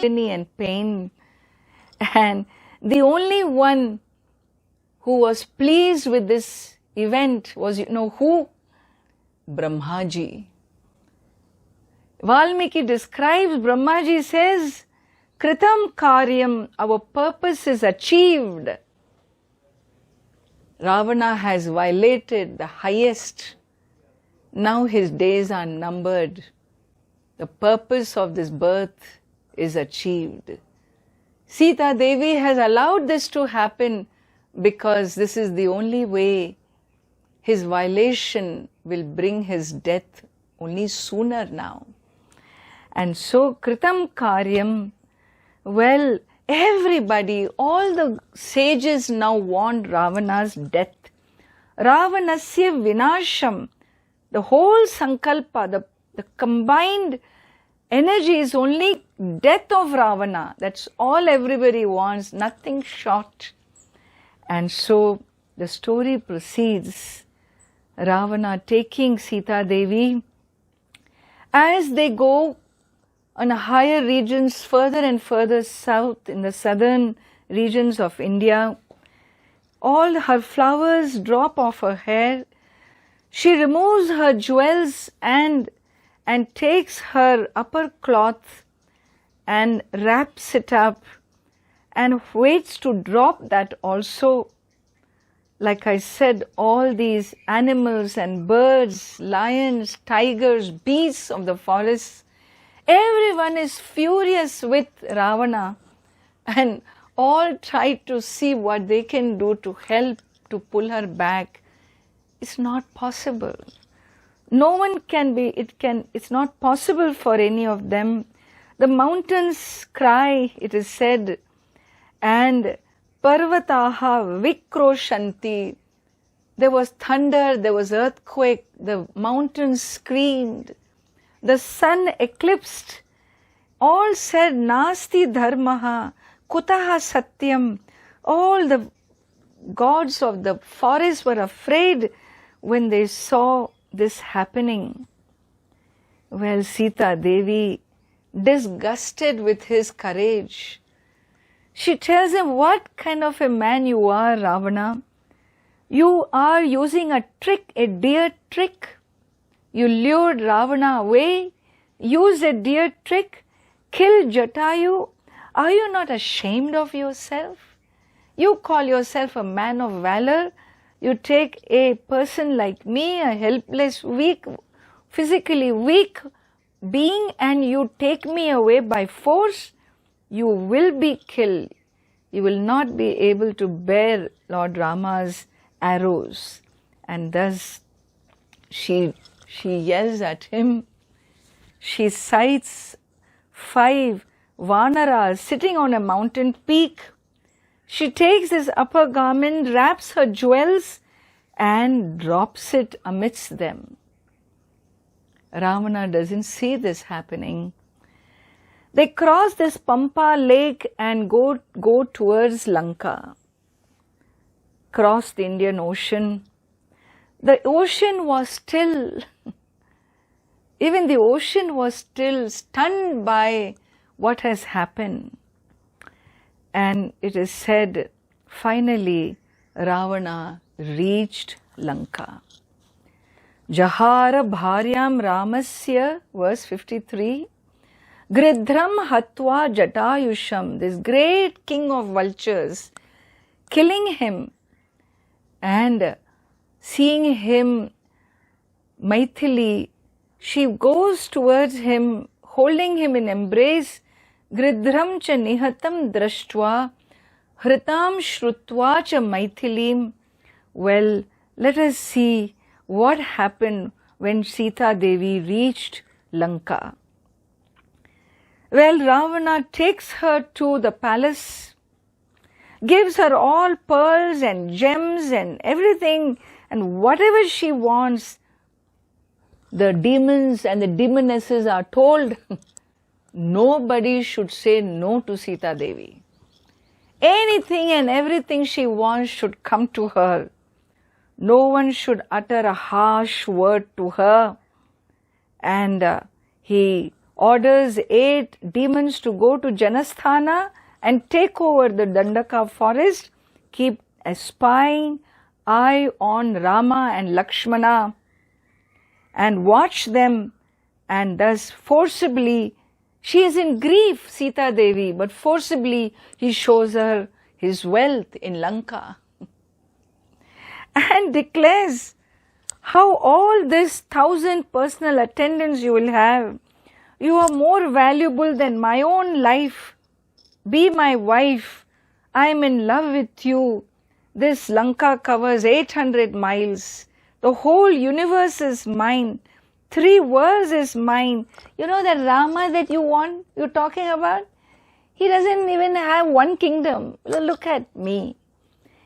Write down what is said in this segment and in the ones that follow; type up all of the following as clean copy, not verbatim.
agony and pain. And the only one who was pleased with this event was, who? Brahmaji. Valmiki describes, Brahmaji says, Kritam Karyam, our purpose is achieved. Ravana has violated the highest. Now his days are numbered. The purpose of this birth is achieved. Sita Devi has allowed this to happen because this is the only way. His violation will bring his death only sooner now. And so, Kritam Karyam, well, everybody, all the sages now want Ravana's death. Ravanasya Vinasham, the whole Sankalpa, the combined energy is only death of Ravana. That's all everybody wants, nothing short. And so the story proceeds. Ravana taking Sita Devi, as they go on higher regions, further and further south in the southern regions of India, all her flowers drop off her hair. She removes her jewels and takes her upper cloth and wraps it up and waits to drop that also. Like I said, all these animals and birds, lions, tigers, beasts of the forest, everyone is furious with Ravana and all try to see what they can do to help to pull her back. It's not possible. No one can be, it's not possible for any of them. The mountains cry, it is said, and Parvataha Vikroshanti. There was thunder, there was earthquake, the mountains screamed, the sun eclipsed. All said, Nasti Dharmaha, Kutaha Satyam. All the gods of the forest were afraid when they saw this happening. Well, Sita Devi, disgusted with his courage, she tells him, what kind of a man you are, Ravana? You are using a trick, a deer trick. You lured Ravana away, used a deer trick, killed Jatayu. Are you not ashamed of yourself? You call yourself a man of valor. You take a person like me, a helpless, weak, physically weak being, and you take me away by force. You will be killed. You will not be able to bear Lord Rama's arrows. And thus she yells at him. She cites 5 Vanaras sitting on a mountain peak. She takes his upper garment, wraps her jewels and drops it amidst them. Ravana doesn't see this happening. They cross this Pampa lake and go towards Lanka. Cross the Indian Ocean. The ocean was still, even the ocean was still stunned by what has happened. And it is said, finally, Ravana reached Lanka. Jahara bharyam Ramasya, verse 53, Gridhram hatva jatayusham, this great king of vultures, killing him and seeing him, Maithili, she goes towards him, holding him in embrace, Gridhram cha nihatam drashtva, hritam shrutva cha Maithilim. Well, let us see what happened when Sita Devi reached Lanka. Well, Ravana takes her to the palace, gives her all pearls and gems and everything, and whatever she wants. The demons and the demonesses are told, nobody should say no to Sita Devi. Anything and everything she wants should come to her. No one should utter a harsh word to her. And he orders 8 demons to go to Janasthana and take over the Dandaka forest, keep a spying eye on Rama and Lakshmana and watch them, and thus forcibly, she is in grief, Sita Devi, but forcibly he shows her his wealth in Lanka and declares how all this 1,000 personal attendants you will have, you are more valuable than my own life. Be my wife. I am in love with you. This Lanka covers 800 miles. The whole universe is mine. 3 worlds is mine. You know that Rama that you're talking about? He doesn't even have one kingdom. Look at me.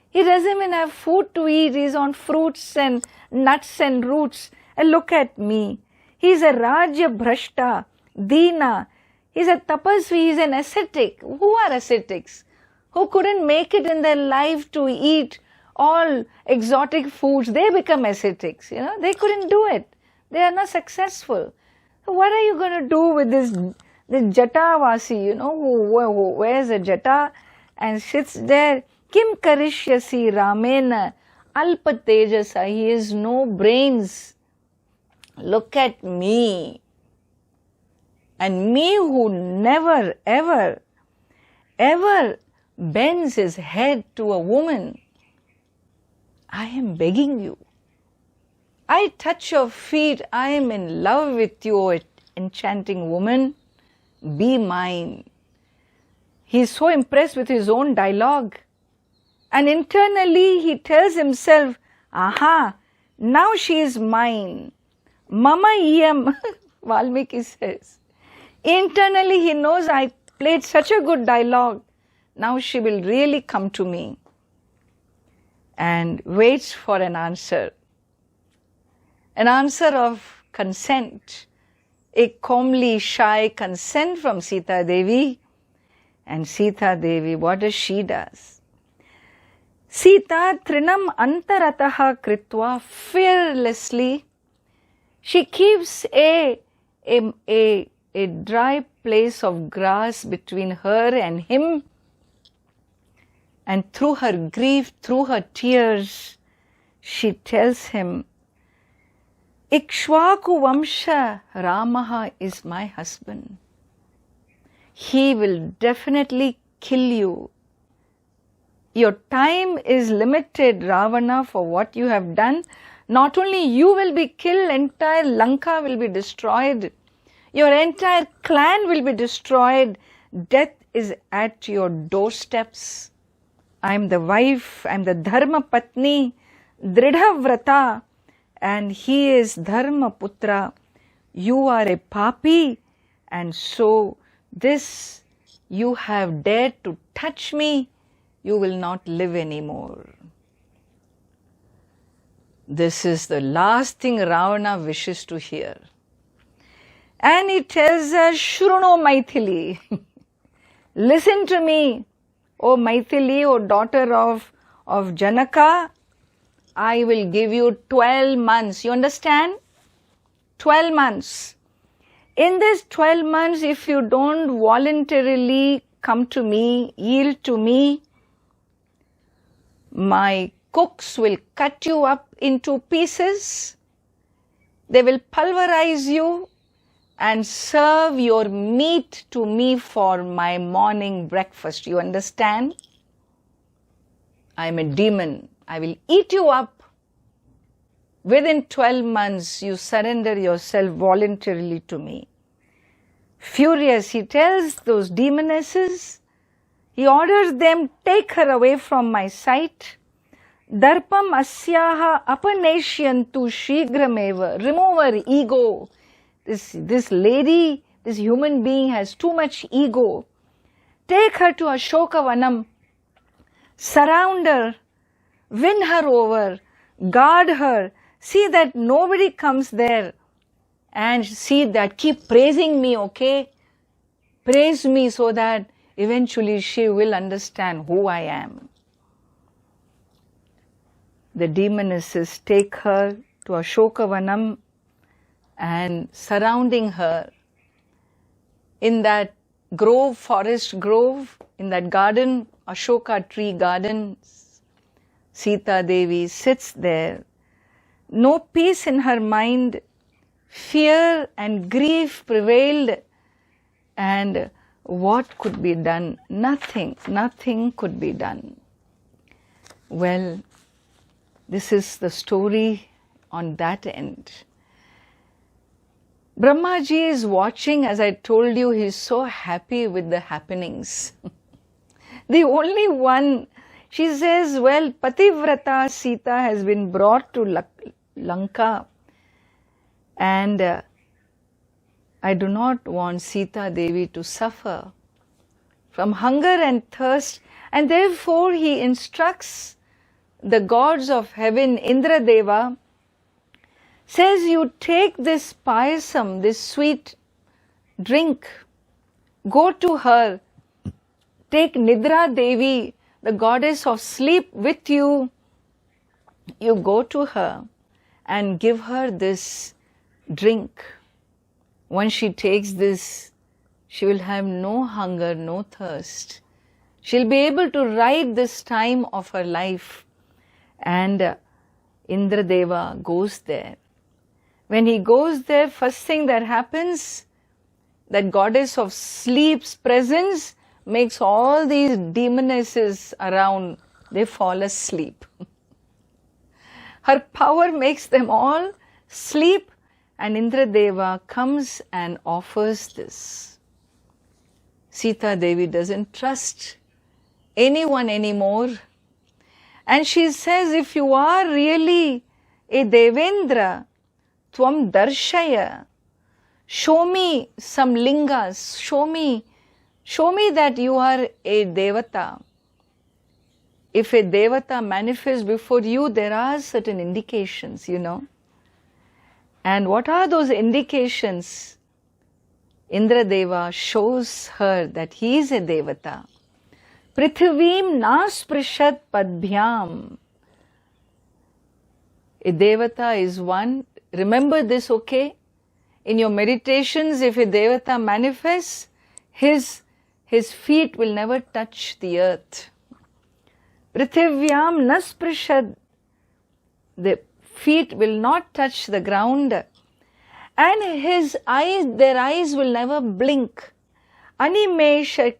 He doesn't even have food to eat. He's on fruits and nuts and roots. And look at me. He's a Rajya Bhrashta, Dina. He's a tapasvi, he's an ascetic. Who are ascetics? Who couldn't make it in their life to eat all exotic foods. They become ascetics, They couldn't do it. They are not successful. So what are you going to do with this Jatavasi, who wears a Jata and sits there? Kim karishyasi Ramena alpa tejasa. He has no brains. Look at me. And me who never, ever bends his head to a woman. I am begging you. I touch your feet. I am in love with you, O enchanting woman. Be mine. He is so impressed with his own dialogue. And internally he tells himself, aha, now she is mine. Mama iyam, Valmiki says. Internally he knows I played such a good dialogue. Now she will really come to me. And waits for an answer. An answer of consent. A comely, shy consent from Sita Devi. And Sita Devi, what does she does? Sita trinam antarataha kritva, fearlessly, she keeps a dry place of grass between her and him, and through her grief, through her tears, she tells him, Ikshvaku Vamsha Ramaha is my husband. He will definitely kill you. Your time is limited, Ravana, for what you have done. Not only you will be killed, entire Lanka will be destroyed. Your entire clan will be destroyed. Death is at your doorsteps. I am the wife, I am the Dharma Patni, Dridha Vrata, and he is Dharma Putra. You are a papi, and so this you have dared to touch me, you will not live anymore. This is the last thing Ravana wishes to hear. And he tells her, Shruno Maithili, listen to me, O Maithili, O daughter of Janaka, I will give you 12 months. You understand? 12 months. In this 12 months, if you don't voluntarily come to me, yield to me, my cooks will cut you up into pieces. They will pulverize you and serve your meat to me for my morning breakfast. You understand? I am a demon. I will eat you up. Within 12 months, you surrender yourself voluntarily to me. Furious, he tells those demonesses, he orders them, take her away from my sight. Darpam asyaha apaneshyantu shigrameva. Remove her ego. This lady, this human being has too much ego. Take her to Ashoka Vanam. Surround her. Win her over. Guard her. See that nobody comes there. And see that, keep praising me, okay? Praise me so that eventually she will understand who I am. The demonesses take her to Ashoka Vanam and surrounding her, in that grove, forest grove, in that garden, Ashoka tree garden, Sita Devi sits there. No peace in her mind, fear and grief prevailed, and what could be done? Nothing could be done. Well, this is the story on that end. Brahmaji is watching, as I told you, he is so happy with the happenings. The only one, she says, well, Pativrata Sita has been brought to Lanka, and I do not want Sita Devi to suffer from hunger and thirst, and therefore he instructs the gods of heaven, Indra Deva, says, you take this payasam, this sweet drink, go to her, take Nidra Devi, the goddess of sleep, with you. You go to her and give her this drink. Once she takes this, she will have no hunger, no thirst. She'll be able to ride this time of her life. And Indra Deva goes there. When he goes there, first thing that happens, that goddess of sleep's presence makes all these demonesses around, they fall asleep. Her power makes them all sleep, and Indra Deva comes and offers this. Sita Devi doesn't trust anyone anymore. And she says, if you are really a Devendra, Tvam Darshaya, show me some lingas, show me that you are a Devata. If a Devata manifests before you, there are certain indications, you know. And what are those indications? Indra Deva shows her that he is a Devata. Prithivim nasprishat padbhyam. A Devata is one. Remember this, okay? In your meditations, if a Devata manifests, his feet will never touch the earth. Prithivyam nasprishad. The feet will not touch the ground. And their eyes will never blink. Animeshe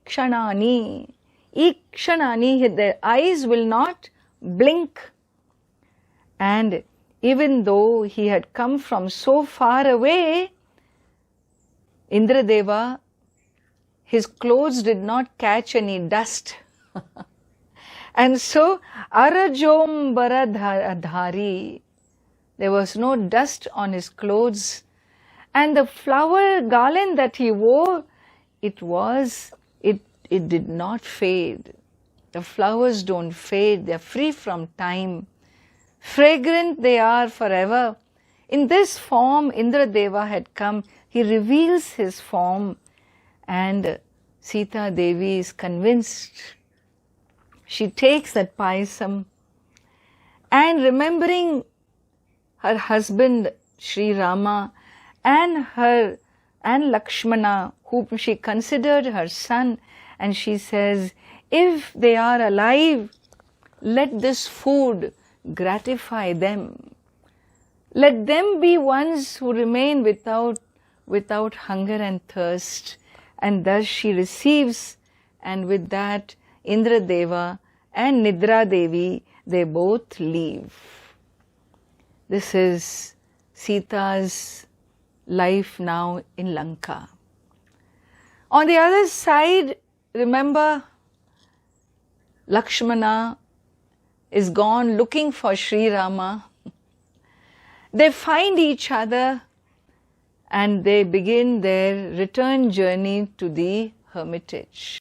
kshanani. Ikshanani, their eyes will not blink. And even though he had come from so far away, Indra Deva, his clothes did not catch any dust. And so, Arajom Baradhari, there was no dust on his clothes. And the flower garland that he wore, it did not fade. The flowers don't fade, they are free from time. Fragrant they are forever. In this form, Indra Deva had come. He reveals his form, and Sita Devi is convinced. She takes that payasam, and remembering her husband Sri Rama and Lakshmana, whom she considered her son, and she says, if they are alive, let this food gratify them. Let them be ones who remain without hunger and thirst. And thus she receives, and with that Indra Deva and Nidra Devi, they both leave. This is Sita's life now in Lanka. On the other side, remember, Lakshmana is gone looking for Sri Rama. They find each other and they begin their return journey to the hermitage.